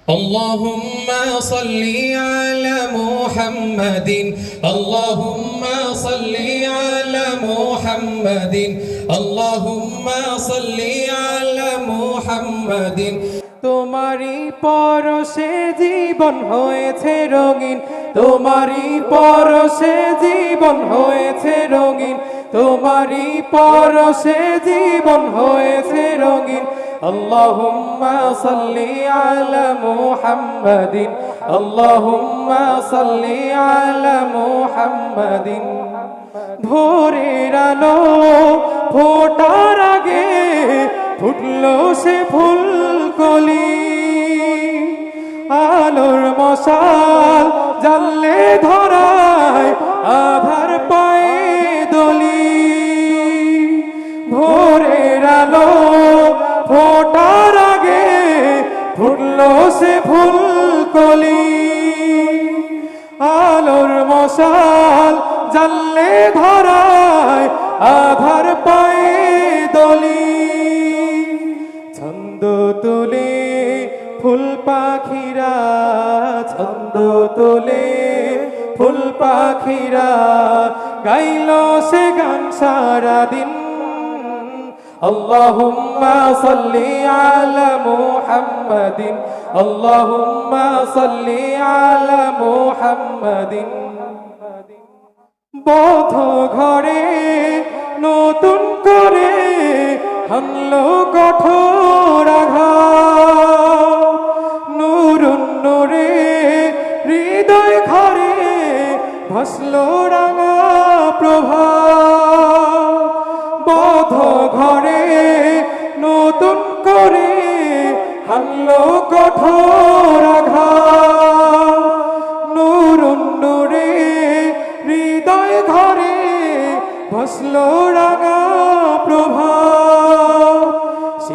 اللهم صل على محمد اللهم صل على محمد اللهم صل على محمد তোমারি পরশে জীবন হয়েছে রঙিন, তোমারি পরশে জীবন হয়েছে রঙিন, তোমারি পরশে জীবন হয়েছে রঙিন। আল্লাহুম্মা সাল্লি আলা মুহাম্মাদিন আল্লাহুম্মা সাল্লি আলা মুহাম্মাদিন। ভোরের আলো ফোটার আগে ফুটলো সে ফুলকলি, আলোর মশাল জ্বাললে ধরায় আধার পায়ে দলি। ভোরের আলো ফোটার আগে ফুটলো সে ফুলকলি, আলোর মশাল জ্বাললে ধরায় আধার পায়ে দলি। ছন্দ তোলে ফুল পাখিরা, ছন্দ তোলে ফুল পাখিরা, গাইল সে গান সারাদিন। আল্লাহুম্মা সাল্লি আলা মুহাম্মাদিন আল্লাহুম্মা সাল্লি আলা মুহাম্মাদিন। বধ ঘরে নতুন করে হামলো কঠোর আঘাত, নূরুন নূরে হৃদয় ঘরে ভাসলো রাঙা প্রভাত। বধ ঘরে নতুন করে হামলো কঠোর আঘাত, নূরুন নূরে হৃদয় ঘরে ভাসলো রাঙা